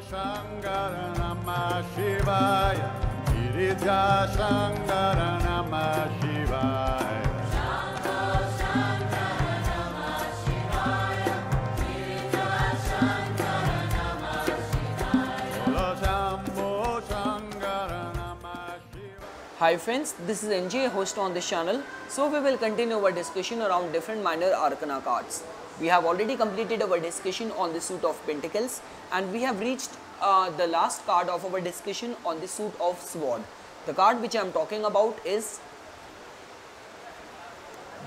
Shankara Namah Shivaya. Girija Shankara Namah Shivaya. Shambho Shankara Namah Shivaya. Girija Shankara Namah Shivaya. Shambho Shankara Namah Shivaya. Hi friends, this is NJ, host on this channel. So we will continue our discussion around different minor arcana cards. We have already completed our discussion on the suit of Pentacles, and we have reached the last card of our discussion on the suit of Sword. The card which I am talking about is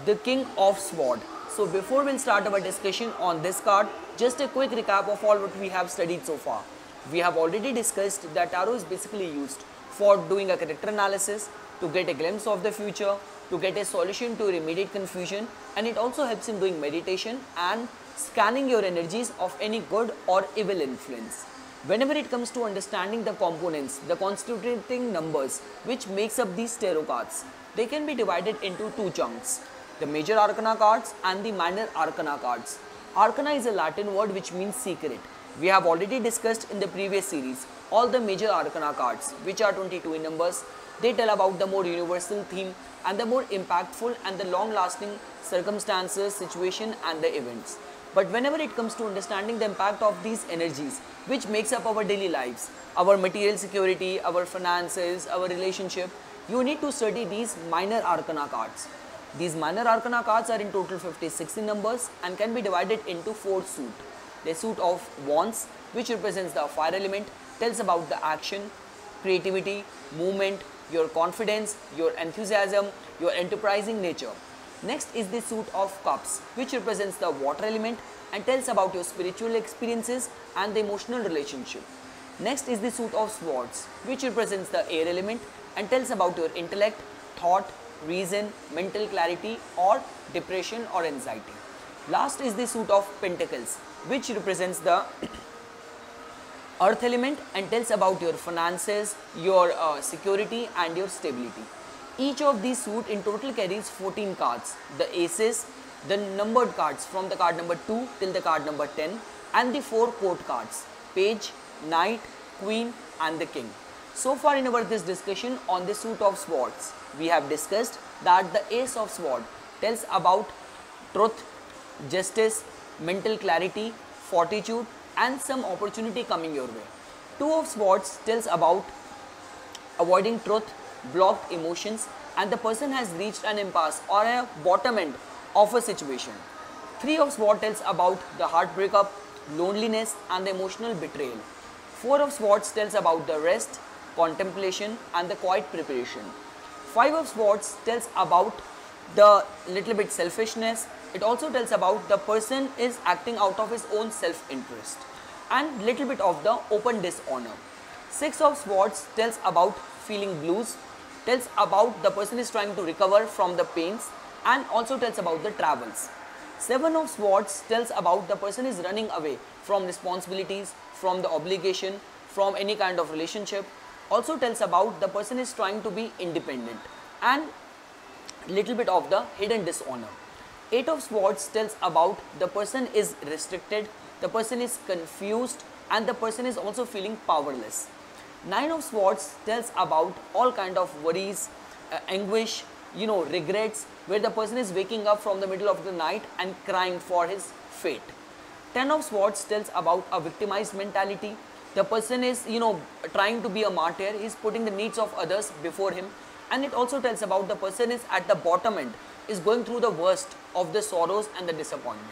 the King of Sword. So before we'll start our discussion on this card, just a quick recap of all what we have studied so far. We have already discussed that tarot is basically used for doing a character analysis, to get a glimpse of the future, to get a solution to remediate confusion, and it also helps in doing meditation and scanning your energies of any good or evil influence. Whenever it comes to understanding the components, the constituting numbers which makes up these tarot cards, they can be divided into two chunks: the major arcana cards and the minor arcana cards. Arcana is a Latin word which means secret. We have already discussed in the previous series all the major arcana cards, which are 22 in numbers. They tell about the more universal theme and the more impactful and the long-lasting circumstances, situation and the events. But whenever it comes to understanding the impact of these energies which makes up our daily lives, our material security, our finances, our relationship, you need to study these minor arcana cards. These minor arcana cards are in total 56 in numbers and can be divided into four suits. The suit of Wands, which represents the fire element, tells about the action, creativity, movement, your confidence, your enthusiasm, your enterprising nature. Next is the suit of Cups, which represents the water element and tells about your spiritual experiences and the emotional relationship. Next is the suit of Swords, which represents the air element and tells about your intellect, thought, reason, mental clarity or depression or anxiety. Last is the suit of Pentacles, which represents the earth element and tells about your finances, your security and your stability. Each of these suits in total carries 14 cards. The aces, the numbered cards from the card number 2 till the card number 10, and the 4 court cards: page, knight, queen and the king. So far in our this discussion on the suit of Swords, we have discussed that the ace of sword tells about truth, justice, mental clarity, fortitude and some opportunity coming your way. Two of Swords tells about avoiding truth, blocked emotions, and the person has reached an impasse or a bottom end of a situation. Three of Swords tells about the heart breakup, loneliness and the emotional betrayal. Four of Swords tells about the rest, contemplation and the quiet preparation. Five of Swords tells about the little bit selfishness. It also tells about the person is acting out of his own self-interest and little bit of the open dishonor. Six of Swords tells about feeling blues, tells about the person is trying to recover from the pains and also tells about the travels. Seven of Swords tells about the person is running away from responsibilities, from the obligation, from any kind of relationship. Also tells about the person is trying to be independent and little bit of the hidden dishonor. Eight of Swords tells about the person is restricted, the person is confused and the person is also feeling powerless. Nine of Swords tells about all kind of worries, anguish, regrets, where the person is waking up from the middle of the night and crying for his fate. 10 of Swords tells about a victimized mentality. The person is, trying to be a martyr, he is putting the needs of others before him. And it also tells about the person is at the bottom end, is going through the worst of the sorrows and the disappointment.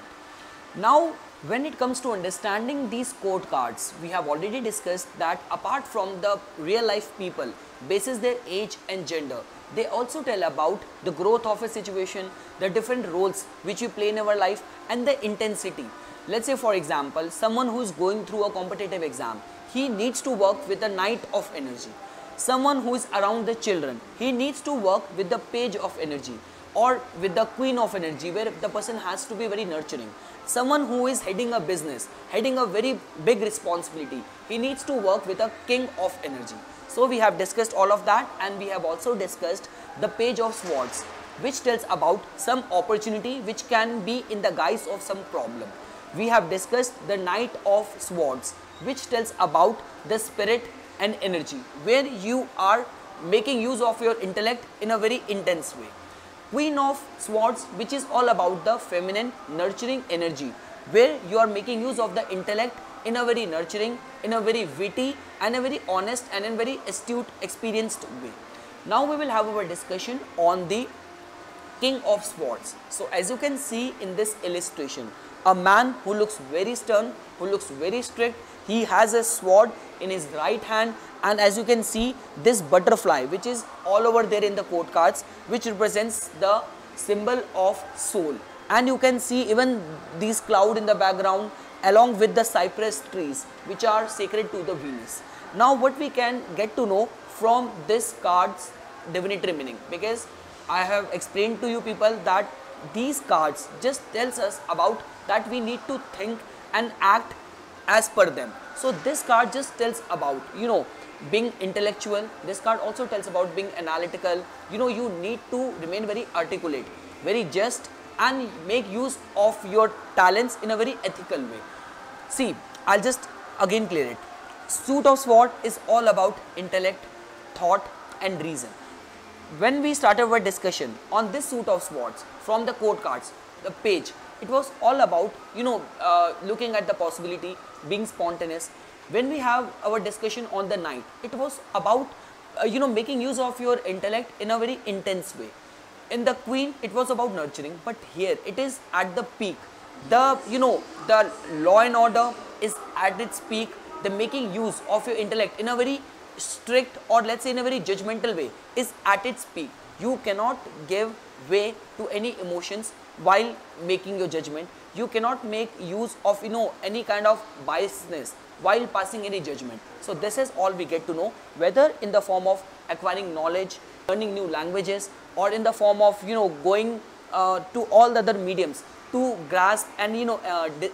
Now, when it comes to understanding these court cards, we have already discussed that apart from the real life people, basis their age and gender, they also tell about the growth of a situation, the different roles which we play in our life and the intensity. Let's say for example, someone who is going through a competitive exam, he needs to work with the Knight of Energy. Someone who is around the children, he needs to work with the Page of Energy or with the Queen of Energy, where the person has to be very nurturing. Someone who is heading a business, heading a very big responsibility, he needs to work with a King of Energy. So we have discussed all of that, and we have also discussed the Page of Swords, which tells about some opportunity which can be in the guise of some problem. we have discussed the Knight of Swords, which tells about the spirit and energy, where you are making use of your intellect in a very intense way. Queen of Swords, which is all about the feminine nurturing energy, where you are making use of the intellect in a very nurturing, in a very witty and a very honest and a very astute, experienced way. Now we will have our discussion on the King of Swords. So as you can see in this illustration, a man who looks very stern, who looks very strict, he has a sword in his right hand, and as you can see this butterfly which is all over there in the court cards, which represents the symbol of soul, and you can see even these cloud in the background along with the cypress trees which are sacred to the Venus. Now what we can get to know from this card's divinatory meaning, because I have explained to you people that these cards just tells us about that we need to think and act as per them. So this card just tells about, being intellectual. This card also tells about being analytical. You need to remain very articulate, very just, and make use of your talents in a very ethical way. See, I'll just again clear it. Suit of Sword is all about intellect, thought and reason. When we started our discussion on this Suit of Swords from the court cards, the page, it was all about, looking at the possibility, being spontaneous. When we have our discussion on the Knight, it was about, making use of your intellect in a very intense way. In the Queen, it was about nurturing, but here it is at the peak. The law and order is at its peak. The making use of your intellect in a very strict, or let's say in a very judgmental way, is at its peak. You cannot give way to any emotions while making your judgment. You cannot make use of any kind of biasness while passing any judgment. So this is all we get to know, whether in the form of acquiring knowledge, learning new languages, or in the form of going to all the other mediums to grasp and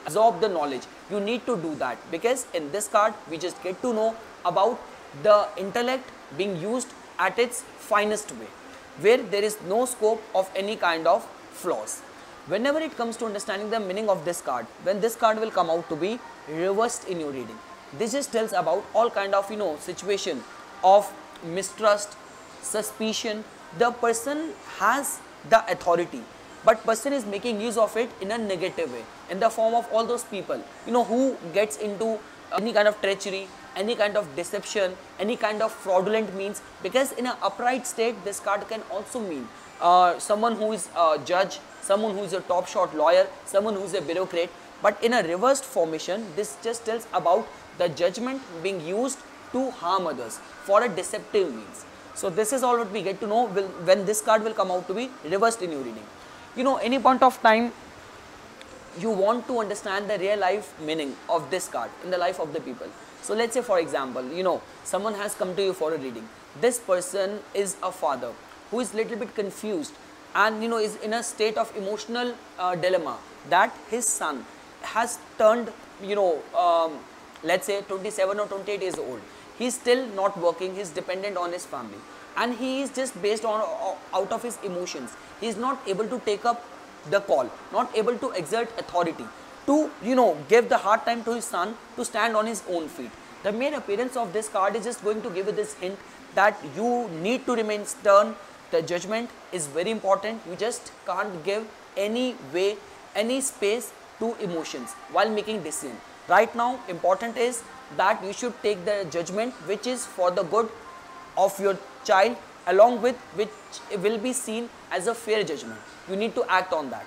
absorb the knowledge. You need to do that, because in this card we just get to know about the intellect being used at its finest way, where there is no scope of any kind of flaws. Whenever it comes to understanding the meaning of this card, when this card will come out to be reversed in your reading, this just tells about all kind of situation of mistrust, suspicion. The person has the authority, but person is making use of it in a negative way, in the form of all those people who gets into any kind of treachery, any kind of deception, any kind of fraudulent means. Because in an upright state, this card can also mean someone who is a judge, someone who is a top shot lawyer, someone who is a bureaucrat. But in a reversed formation, this just tells about the judgment being used to harm others for a deceptive means. So this is all what we get to know when this card will come out to be reversed in your reading. Any point of time you want to understand the real life meaning of this card in the life of the people. So let's say, for example, someone has come to you for a reading. This person is a father who is little bit confused and is in a state of emotional dilemma, that his son has turned let's say 27 or 28 years old. He is still not working, he is dependent on his family, and he is just based on out of his emotions. He is not able to take up the call, not able to exert authority to give the hard time to his son to stand on his own feet. The main appearance of this card is just going to give you this hint that you need to remain stern. The judgment is very important. You just can't give any way, any space to emotions while making decision. Right now, important is that you should take the judgment which is for the good of your child, along with which will be seen as a fair judgment. You need to act on that.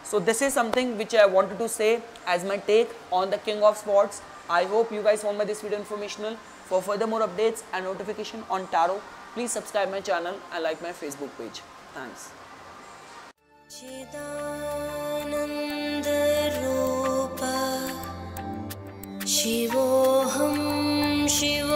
So this is something which I wanted to say as my take on the King of Swords. I hope you guys found this video informational. For further more updates and notification on tarot, please subscribe my channel and like my Facebook page. Thanks. Shivoham Shiv